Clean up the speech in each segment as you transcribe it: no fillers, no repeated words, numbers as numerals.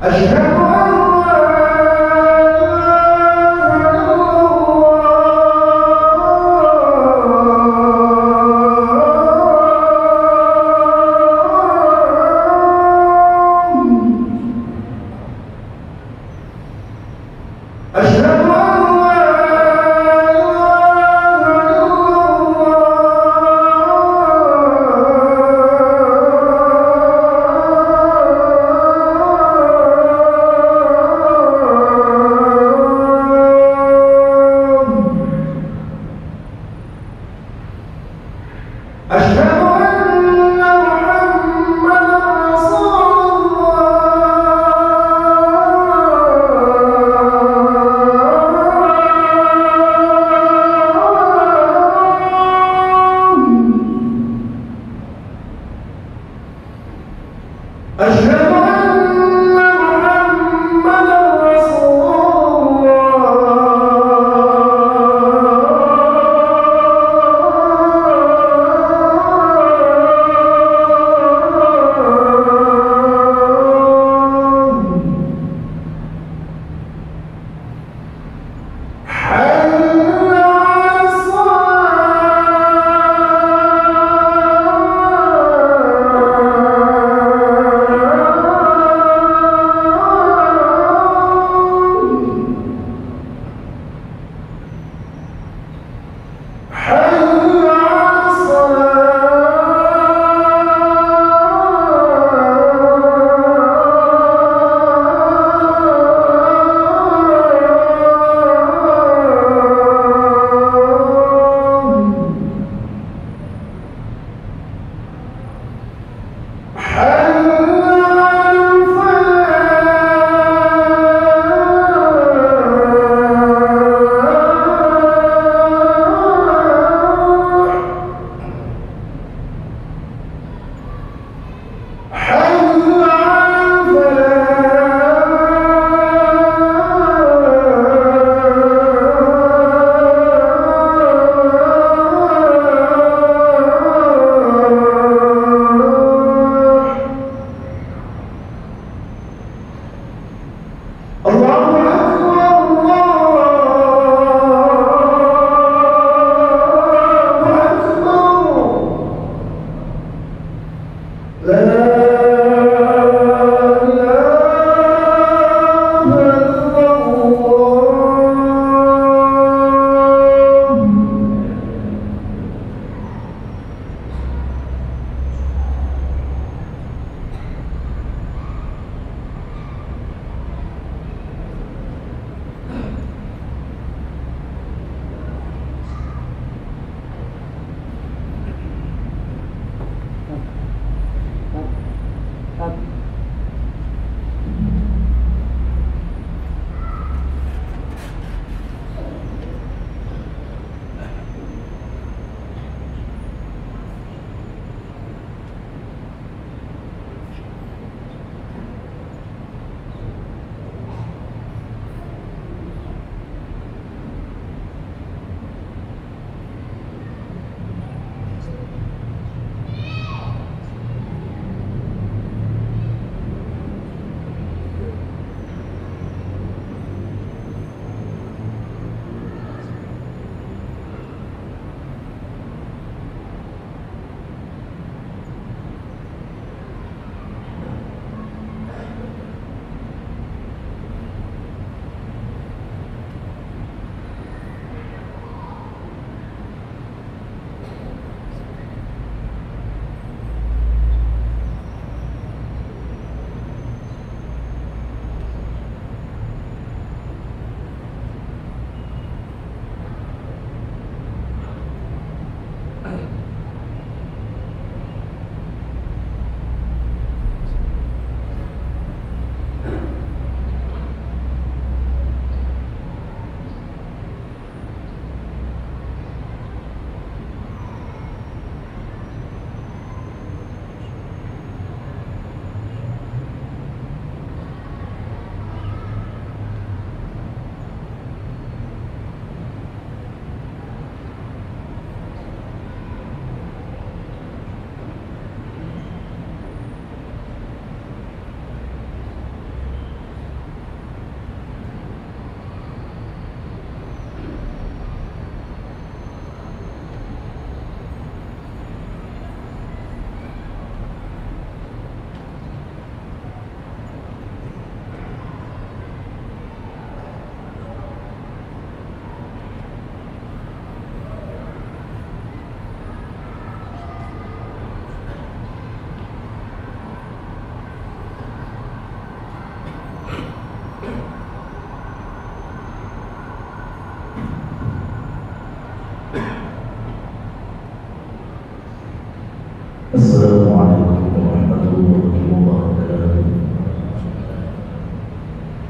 أشهد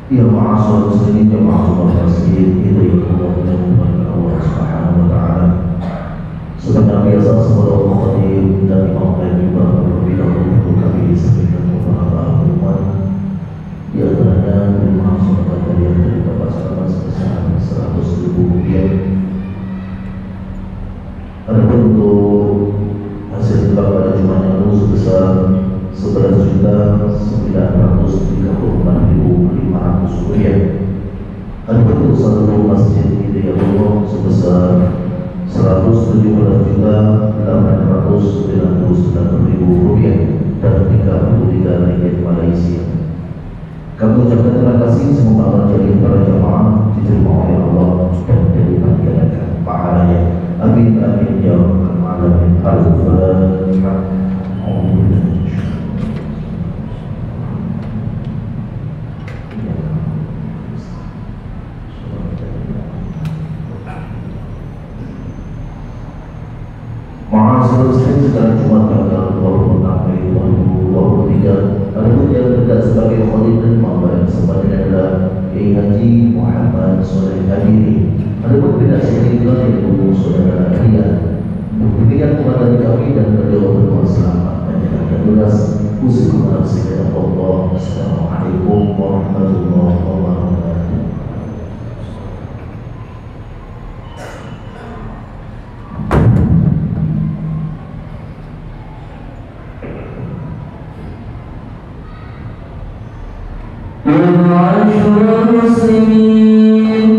Ya ma'asyiral muslimin ya ma'asyiral muslimin hidayahullah dan Allah Subhanahu wa taala. Sebenarnya biasa sebelum khatib dan imam dan juga terlebih dahulu kami sampaikan beberapa pengumuman di antaranya terima saudara kalian dari Bapak Sahabat sebesar 100.000 rupiah. Adapun untuk hasil tebak pada Jumat yang lalu sebesar 11.934.500 rupiah. Adapun untuk satu masjid Hidayatullah sebesar 117.899.000 rupiah dan 33 ringgit Malaysia. Kami ucapkan terima kasih, semoga amal jariah para jamaah diterima oleh Allah dan diberikan pahalanya. Amin amin ya rabbal alamin. Al-Fatihah. Ma'asyiral muslimin, sekarang Jumat tanggal 26 Mei 2023. Adapun yang bertugas sebagai khatib dan imam pada kesempatan ini adalah Kiai Haji Muhammad Soleh Hadiri. Adapun bidang kita yaitu saudara Rian. Demikian pengajian kami dan beliau berdoa selamat dan jaga tugas. Usikum nafsi Allah. Assalamualaikum warahmatullahi wabarakatuh. معاشر المسلمين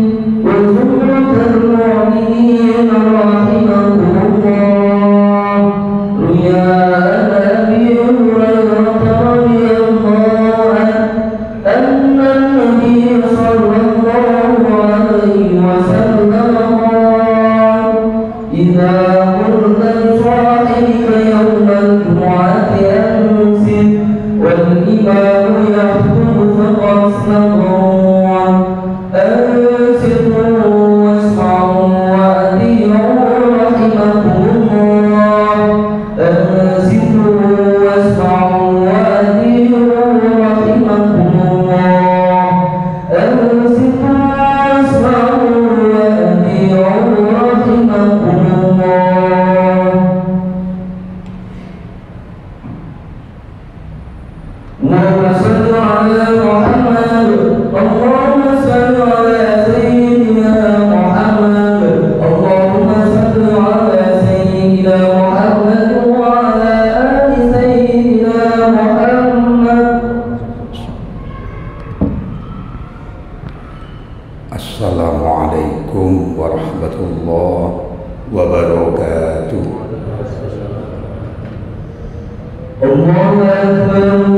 وزمرة المؤمنين رحمكم الله روي عن أبي هريرة رضي الله عنه أن النبي صلى الله عليه وسلم قال إذا قلت لصاحبك يوم الجمعة أنصت والإمام يخطب فاصنعوا أنصتوا واسمعوا وأطيعوا رحمكم الله أنصتوا واسمعوا وأطيعوا رحمكم الله أنصتوا واسمعوا وأطيعوا رحمكم الله. اللهم صل على محمد اللهم صل على سيدنا محمد اللهم صل على سيدنا محمد وعلى آل سيدنا محمد. Assalamualaikum warahmatullahi wabarakatuh. Allahu Akbar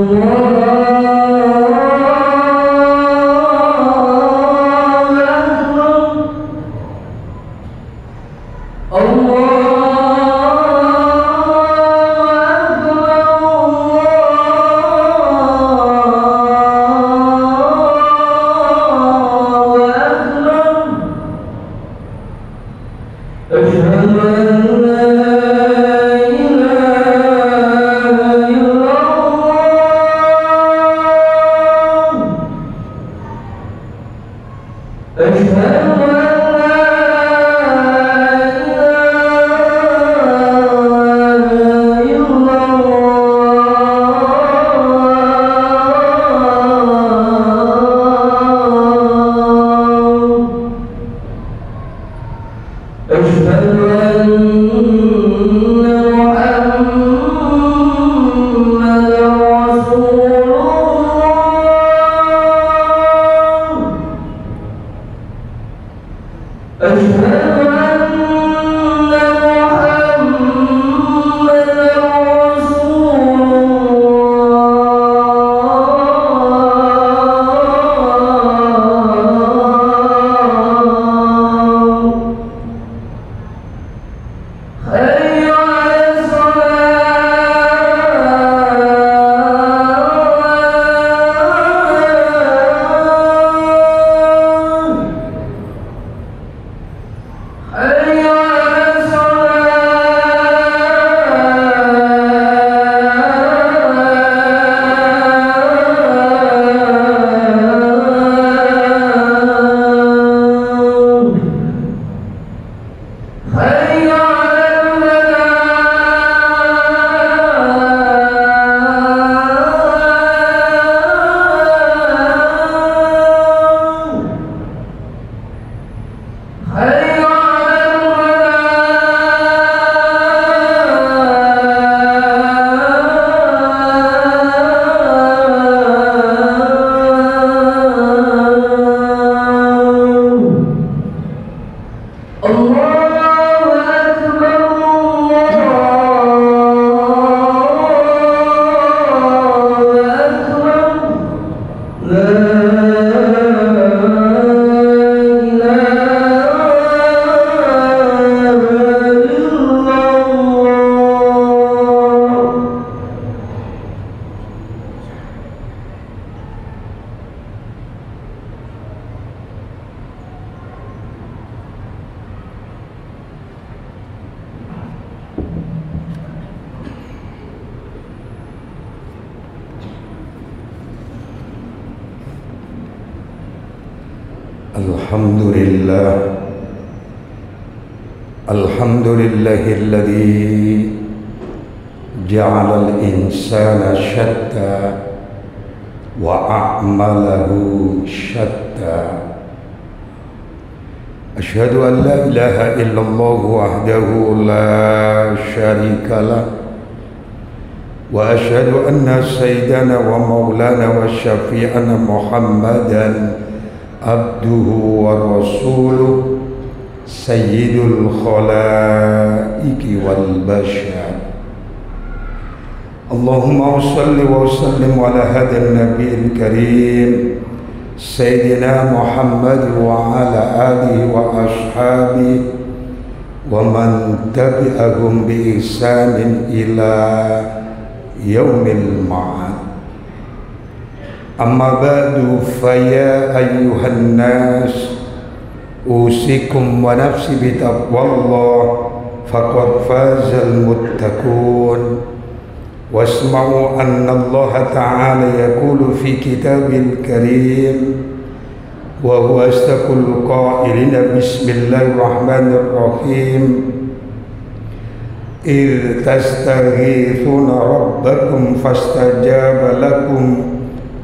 الحمد لله الذي جعل الإنسان شتى وأعمله شتى. أشهد أن لا إله إلا الله وحده لا شريك له، وأشهد أن سيدنا ومولانا وشفيعنا محمدا عبده ورسوله سيد الخلائق والبشر. اللهم صل وسلم على هذا النبي الكريم سيدنا محمد وعلى آله وأصحابه ومن تبعهم بإحسان إلى يوم المعاد. أما بعد فيا أيها الناس أوصيكم ونفسي بتقوى الله فقد فاز المتقون. واسمعوا أن الله تعالى يقول في كتابه الكريم وهو أصدق القائلين بسم الله الرحمن الرحيم إذ تستغيثون ربكم فاستجاب لكم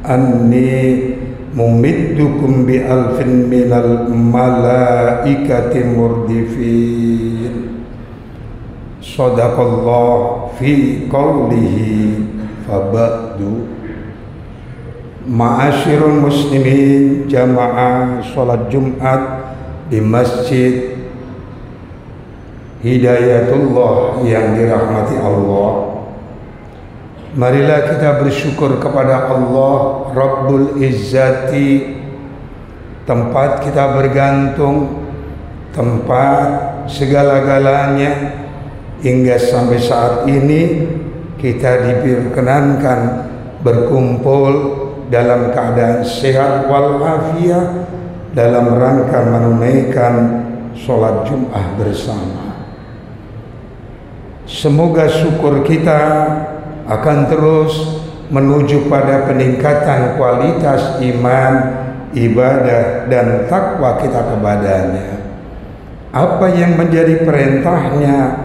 أني ممدكم بألف من الملائكة مردفين. صدق الله في قوله فبعد. Ma'asyiral muslimin, jamaah sholat Jumat di Masjid Hidayatullah yang dirahmati Allah. Marilah kita bersyukur kepada Allah Rabbul Izzati, tempat kita bergantung, tempat segala-galanya, hingga sampai saat ini kita diperkenankan berkumpul dalam keadaan sehat walafiat dalam rangka menunaikan sholat Jumat bersama. Semoga syukur kita akan terus menuju pada peningkatan kualitas iman, ibadah, dan takwa kita kepadanya. Apa yang menjadi perintahnya,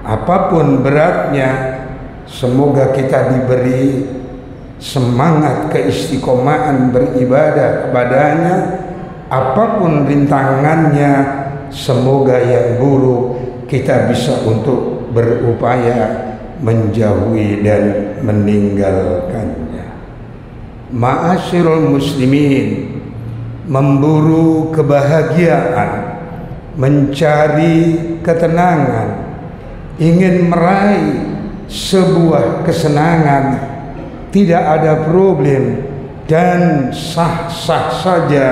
apapun beratnya, semoga kita diberi semangat keistiqomahan beribadah kepadanya. Apapun rintangannya, semoga yang buruk kita bisa untuk berupaya menjauhi dan meninggalkannya. Ma'asyiral muslimin, memburu kebahagiaan, mencari ketenangan, ingin meraih sebuah kesenangan, tidak ada problem dan sah-sah saja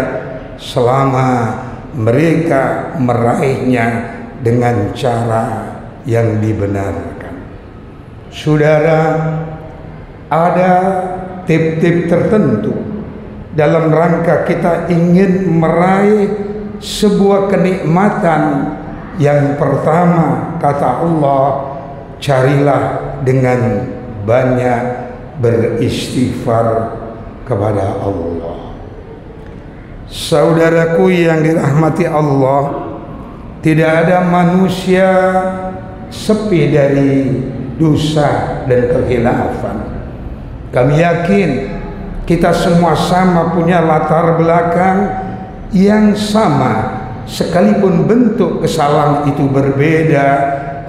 selama mereka meraihnya dengan cara yang dibenarkan. Saudara, ada tip-tip tertentu dalam rangka kita ingin meraih sebuah kenikmatan. Yang pertama, kata Allah, carilah dengan banyak beristighfar kepada Allah. Saudaraku yang dirahmati Allah, tidak ada manusia sepi dari dosa dan kekhilafan. Kami yakin kita semua sama punya latar belakang yang sama, sekalipun bentuk kesalahan itu berbeda.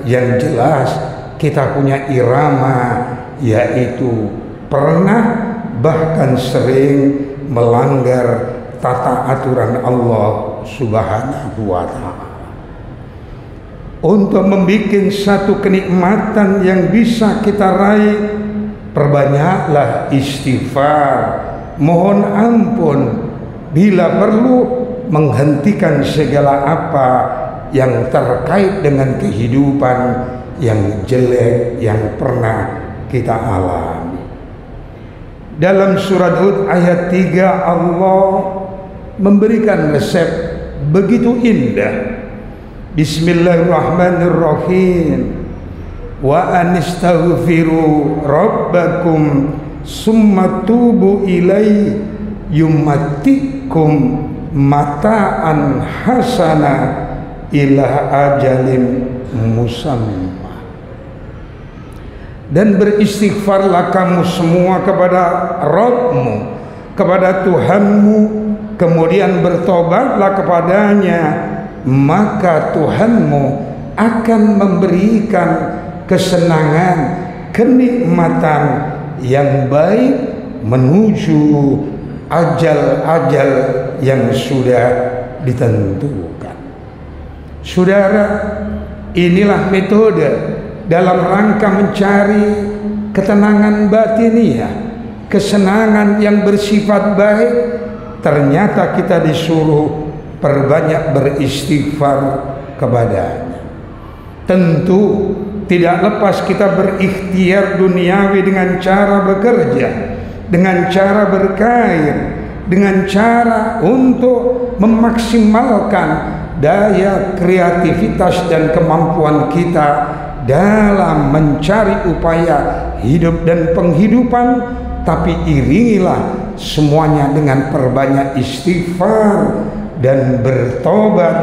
Yang jelas kita punya irama, yaitu pernah bahkan sering melanggar tata aturan Allah Subhanahu wa ta'ala. Untuk membuat satu kenikmatan yang bisa kita raih, perbanyaklah istighfar mohon ampun, bila perlu menghentikan segala apa yang terkait dengan kehidupan yang jelek yang pernah kita alami. Dalam surat Hud ayat 3 Allah memberikan resep begitu indah. Bismillahirrahmanirrahim. Wa anistaghfiru rabbakum summa tubu ilaihi yumatikum mata'an hasana ila ajalin musamma. Dan beristighfarlah kamu semua kepada Rabbmu, kepada Tuhanmu, kemudian bertobatlah kepadanya, maka Tuhanmu akan memberikan kesenangan, kenikmatan yang baik menuju ajal-ajal yang sudah ditentukan. Saudara, inilah metode dalam rangka mencari ketenangan batiniah, kesenangan yang bersifat baik. Ternyata kita disuruh perbanyak beristighfar kepadanya. Tentu tidak lepas kita berikhtiar duniawi dengan cara bekerja, dengan cara berkair, dengan cara untuk memaksimalkan daya kreativitas dan kemampuan kita dalam mencari upaya hidup dan penghidupan. Tapi iringilah semuanya dengan perbanyak istighfar dan bertobat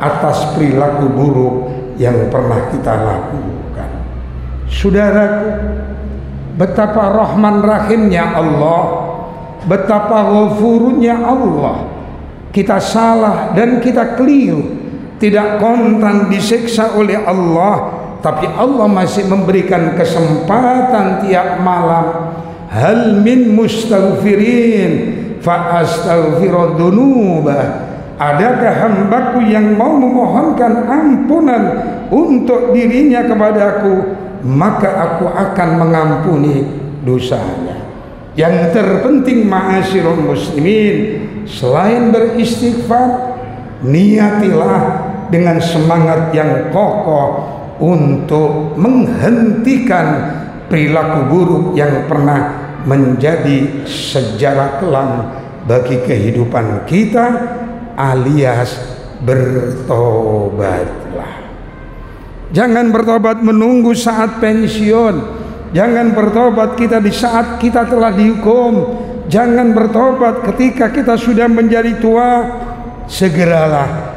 atas perilaku buruk yang pernah kita lakukan. Saudaraku, betapa rahman rahimnya Allah, betapa ghafurnya Allah. Kita salah dan kita keliru, tidak kontan disiksa oleh Allah, tapi Allah masih memberikan kesempatan tiap malam. Hal min mustaghfirin fa astaghfiru dzunuba. Adakah hambaku yang mau memohonkan ampunan untuk dirinya kepadaku, maka aku akan mengampuni dosanya. Yang terpenting ma'asyiral muslimin, selain beristighfar, niatilah dengan semangat yang kokoh untuk menghentikan perilaku buruk yang pernah menjadi sejarah kelam bagi kehidupan kita, alias bertobatlah. Jangan bertobat menunggu saat pensiun, jangan bertobat kita di saat kita telah dihukum, jangan bertobat ketika kita sudah menjadi tua. Segeralah,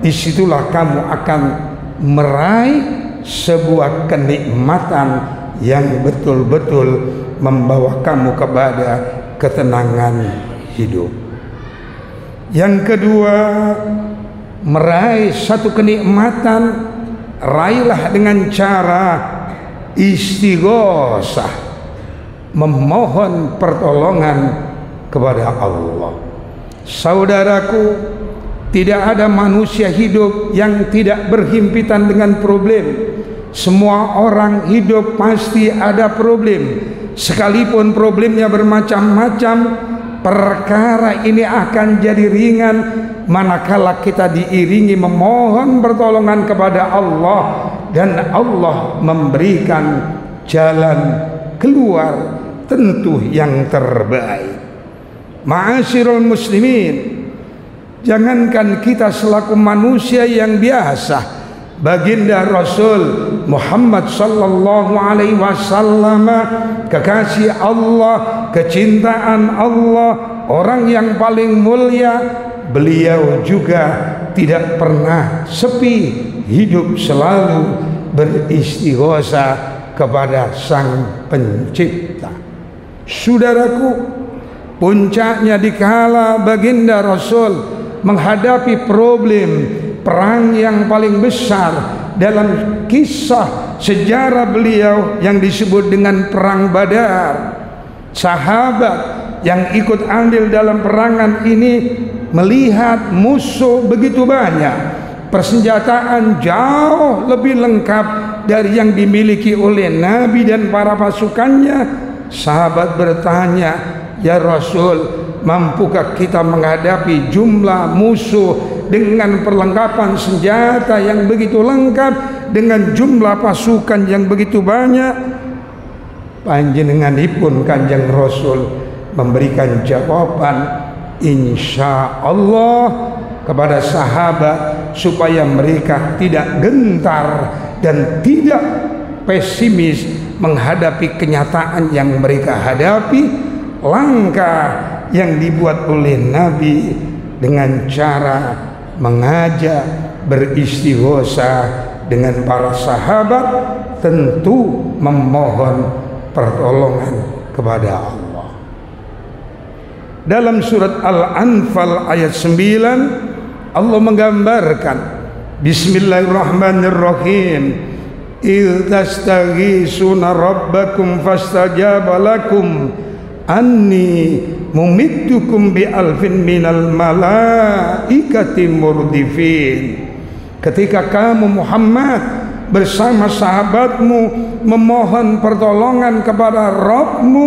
disitulah kamu akan meraih sebuah kenikmatan yang betul-betul membawa kamu kepada ketenangan hidup. Yang kedua, meraih satu kenikmatan, raihlah dengan cara istighosah, memohon pertolongan kepada Allah. Saudaraku, tidak ada manusia hidup yang tidak berhimpitan dengan problem. Semua orang hidup pasti ada problem, sekalipun problemnya bermacam-macam. Perkara ini akan jadi ringan manakala kita diiringi memohon pertolongan kepada Allah, dan Allah memberikan jalan keluar tentu yang terbaik. Ma'asyiral muslimin, jangankan kita selaku manusia yang biasa, baginda Rasul Muhammad sallallahu alaihi wasallam, kekasih Allah, kecintaan Allah, orang yang paling mulia, beliau juga tidak pernah sepi, hidup selalu beristighosah kepada Sang Pencipta. Saudaraku, puncaknya dikala baginda Rasul menghadapi problem perang yang paling besar dalam kisah sejarah beliau yang disebut dengan Perang Badar. Sahabat yang ikut andil dalam perangan ini melihat musuh begitu banyak, persenjataan jauh lebih lengkap dari yang dimiliki oleh Nabi dan para pasukannya. Sahabat bertanya, ya Rasul, mampukah kita menghadapi jumlah musuh dengan perlengkapan senjata yang begitu lengkap, dengan jumlah pasukan yang begitu banyak? Panjenenganipun Kanjeng Rasul memberikan jawaban insya Allah kepada sahabat supaya mereka tidak gentar dan tidak pesimis menghadapi kenyataan yang mereka hadapi. Langkah yang dibuat oleh Nabi dengan cara mengajak beristighosa dengan para sahabat, tentu memohon pertolongan kepada Allah. Dalam surat Al-Anfal ayat 9 Allah menggambarkan, Bismillahirrahmanirrahim, idz tastaghisuna rabbakum fastajaba lakum anni mumiddukum bi alfin minal malaikati murdifin. Ketika kamu Muhammad bersama sahabatmu memohon pertolongan kepada Rabbmu,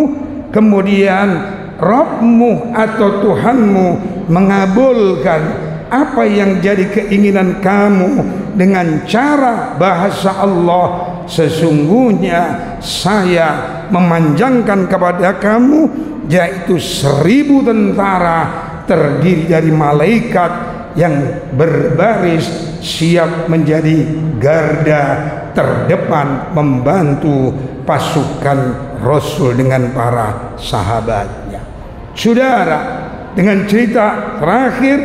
kemudian Rabbmu atau Tuhanmu mengabulkan apa yang jadi keinginan kamu dengan cara bahasa Allah, sesungguhnya saya memanjangkan kepada kamu yaitu 1000 tentara terdiri dari malaikat yang berbaris siap menjadi garda terdepan membantu pasukan Rasul dengan para sahabatnya. Saudara, dengan cerita terakhir,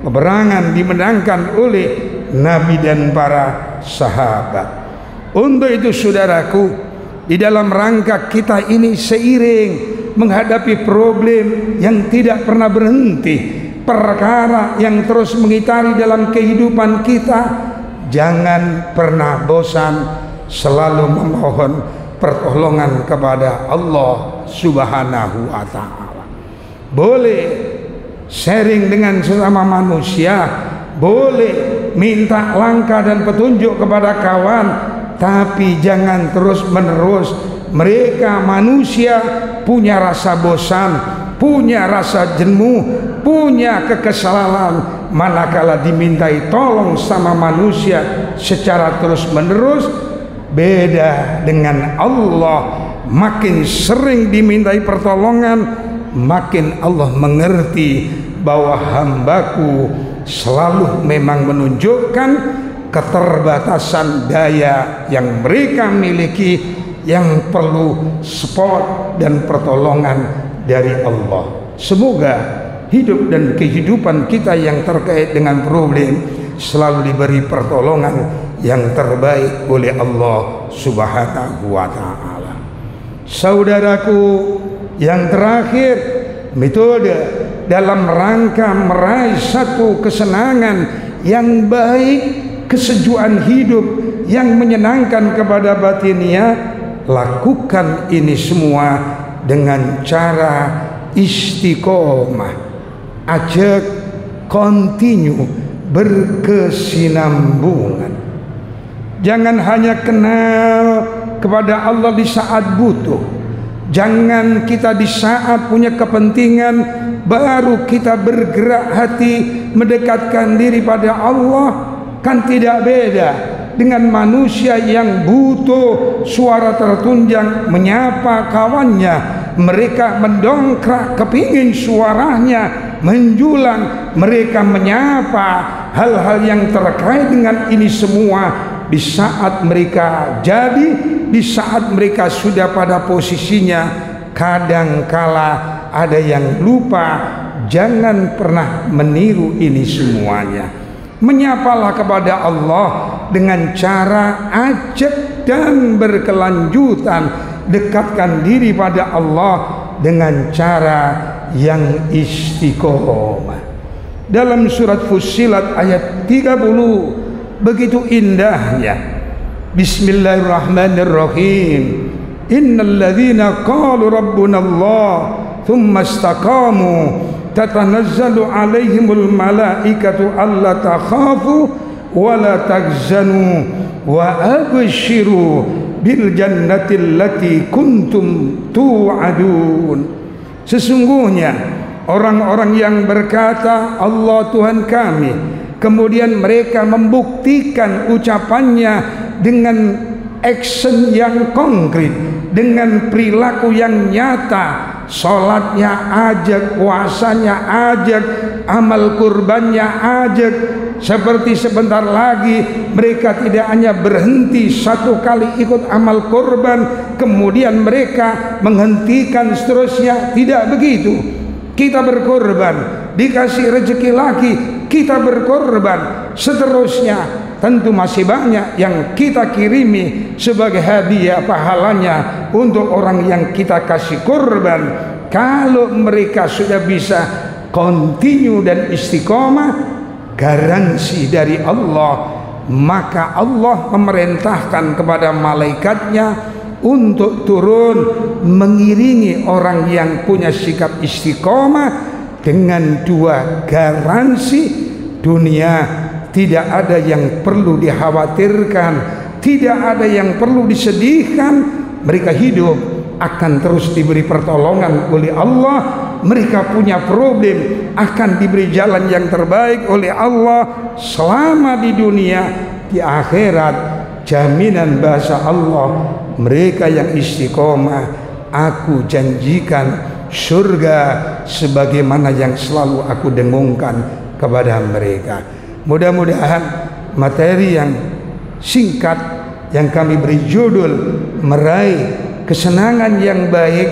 peperangan dimenangkan oleh Nabi dan para sahabat. Untuk itu saudaraku, di dalam rangka kita ini seiring menghadapi problem yang tidak pernah berhenti, perkara yang terus mengitari dalam kehidupan kita, jangan pernah bosan selalu memohon pertolongan kepada Allah Subhanahu wa ta'ala. Boleh sharing dengan sesama manusia, boleh minta langkah dan petunjuk kepada kawan, tapi jangan terus menerus. Mereka manusia punya rasa bosan, punya rasa jenuh, punya kekesalan. Manakala dimintai tolong sama manusia secara terus menerus, beda dengan Allah. Makin sering dimintai pertolongan, makin Allah mengerti bahwa hambaku selalu memang menunjukkan keterbatasan daya yang mereka miliki, yang perlu support dan pertolongan dari Allah. Semoga hidup dan kehidupan kita yang terkait dengan problem selalu diberi pertolongan yang terbaik oleh Allah Subhanahu wa ta'ala. Saudaraku, yang terakhir, metode dalam rangka meraih satu kesenangan yang baik, kesejukan hidup yang menyenangkan kepada batinnya, lakukan ini semua dengan cara istiqomah. Ajak continue, berkesinambungan. Jangan hanya kenal kepada Allah di saat butuh, jangan kita di saat punya kepentingan baru kita bergerak hati mendekatkan diri pada Allah. Kan tidak beda dengan manusia yang butuh suara tertunjang menyapa kawannya. Mereka mendongkrak kepingin suaranya menjulang, mereka menyapa. Hal-hal yang terkait dengan ini semua di saat mereka jadi, di saat mereka sudah pada posisinya, kadangkala ada yang lupa. Jangan pernah meniru ini semuanya. Menyapalah kepada Allah dengan cara ajak dan berkelanjutan. Dekatkan diri pada Allah dengan cara yang istiqomah. Dalam surat Fussilat ayat 30 begitu indahnya, Bismillahirrahmanirrahim, innal ladzina qalu rabbuna Allah thumma istaqamu tatanazzalu alaihimul malaikatu alla takhafu wa la tahzanu wa abshiru bil jannati allati kuntum tu'adun. Sesungguhnya orang-orang yang berkata Allah Tuhan kami, kemudian mereka membuktikan ucapannya dengan action yang konkret, dengan perilaku yang nyata. Sholatnya ajak, puasanya ajak, amal kurbannya ajak. Seperti sebentar lagi mereka tidak hanya berhenti satu kali ikut amal kurban kemudian mereka menghentikan seterusnya. Tidak begitu. Kita berkorban, dikasih rezeki lagi kita berkorban, seterusnya. Tentu masih banyak yang kita kirimi sebagai hadiah pahalanya untuk orang yang kita kasih korban. Kalau mereka sudah bisa continue dan istiqomah, garansi dari Allah, maka Allah memerintahkan kepada malaikatnya untuk turun mengiringi orang yang punya sikap istiqomah dengan dua garansi. Dunia tidak ada yang perlu dikhawatirkan, tidak ada yang perlu disedihkan. Mereka hidup akan terus diberi pertolongan oleh Allah. Mereka punya problem akan diberi jalan yang terbaik oleh Allah selama di dunia. Di akhirat jaminan bahasa Allah, mereka yang istiqomah aku janjikan surga sebagaimana yang selalu aku dengungkan kepada mereka. Mudah-mudahan materi yang singkat yang kami beri judul meraih kesenangan yang baik,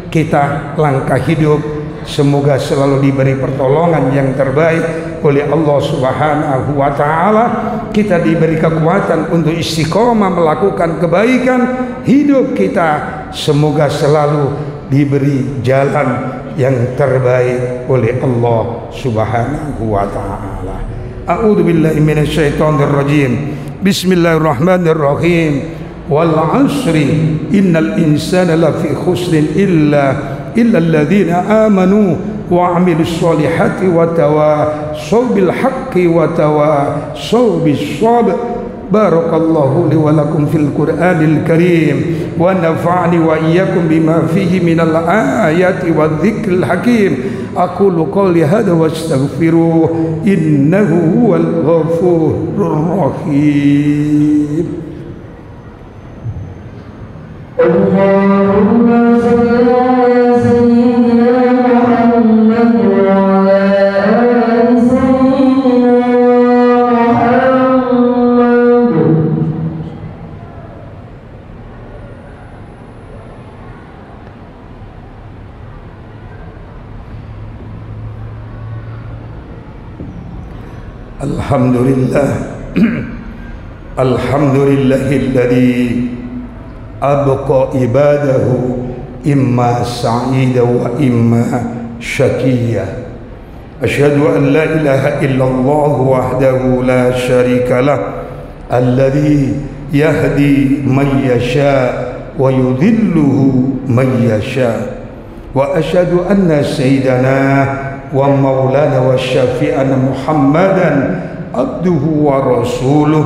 kita langkah hidup semoga selalu diberi pertolongan yang terbaik oleh Allah Subhanahu wa taala. Kita diberi kekuatan untuk istiqomah melakukan kebaikan. Hidup kita semoga selalu diberi jalan yang terbaik oleh Allah Subhanahu wa taala. A'udzu billahi minasyaitonir rajim. Bismillahirrahmanirrahim. Wal 'asri innal insana lafi khusrin illa alladziina aamanu wa 'amilus shalihati wa tawassaw bil haqqi wa tawassaw bis sabr. Barakallahu li wa lakum fil Qur'anil Karim wa nafa'ani wa iyyakum bima fihi minal ayati wadh-dhikril hakim. Aqulu qouli hadza wastaghfiruh innahu huwal ghafurur rahim. Allahumma shalli ala sayyidina Muhammad wa ala ali sayyidina Alhamdulillah. Alhamdulillahilladzi abqa ibadahu imma sa'ida wa imma syakiyya. Asyhadu an la ilaha illallah wahdahu la syarika lah, alladzi yahdi man yasha wa yudhilluhu man yasha. Wa asyhadu anna sayyidana wa maulana wa syafi'ana Muhammadan abduhu wa rasuluh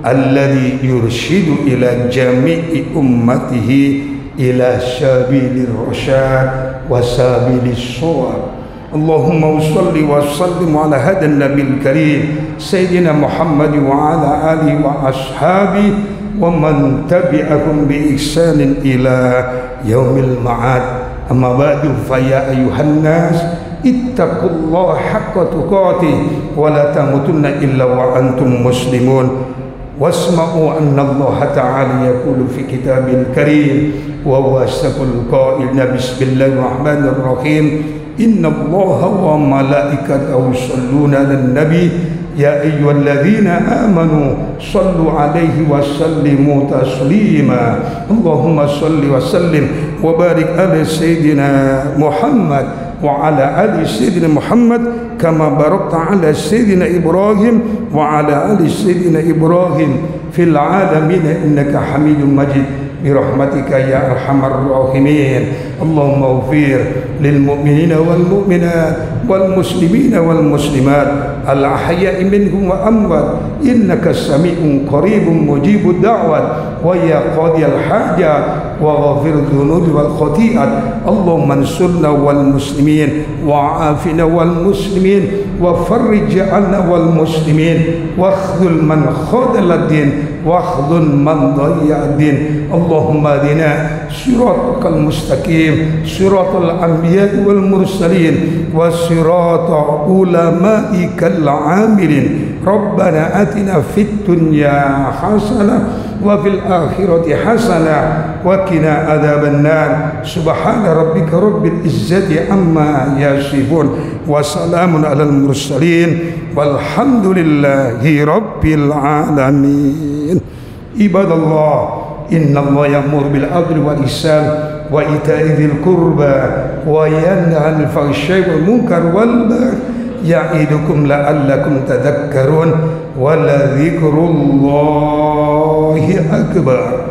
alladhi yurshidu ila jami'i ummatihi ila sabilir rasyad wa sabilis shawab. Allahumma salli wa sallim ala hadan nabil karim sayyidina Muhammad wa ala alihi wa ashabihi wa man tabi'ahum bi ihsanin ila yaumil ma'ad. Amma ba'du, fa ya ayuhan nas ittaqullaha haqqa tuqatih wa la tamutunna illa wa antum muslimun. Wasma'u anna Allah ta'ala yaqulu fi kitabil karim wa huwa asdaqul qailina bismillahirrahmanirrahim. Inna Allaha wa malaikatahu yusholluna 'alan nabi ya ayyuhalladzina amanu shallu 'alaihi wa sallimu taslima. Allahumma shalli wa sallim wa barik ala sayyidina Muhammad wa ala ali sayyidina Muhammad kama barakta ala sayyidina Ibrahim wa ala ali sayyidina Ibrahim fil alamin innaka Hamidum Majid birahmatika ya arhamar rahimin. Allahumma ighfir lil mu'minina wal mu'minat wal muslimina wal muslimat الأحياء منهم وأموات إنك سميع قريب مجيب الدعوات ويا قاضي الحاجات وغفر الذنوب والخطيئات اللهم انصرنا والمسلمين وعافنا والمسلمين وفرج عنا والمسلمين واخذل من خذل الدين واخذل من ضيع الدين اللهم اهدنا صراطك المستقيم صراط الأنبياء والمرسلين وصراط علمائك العاملين ربنا آتنا في الدنيا حسنة وفي الآخرة حسنة وقنا عذاب النار سبحان ربك رب العزة عما يصفون وسلام على المرسلين والحمد لله رب العالمين. عباد الله إن الله يأمر بالعدل والإحسان وإيتاء ذي القربى وينهى عن الفحشاء والمنكر والبغي يعظكم لعلكم تذكرون ولذكر الله أكبر.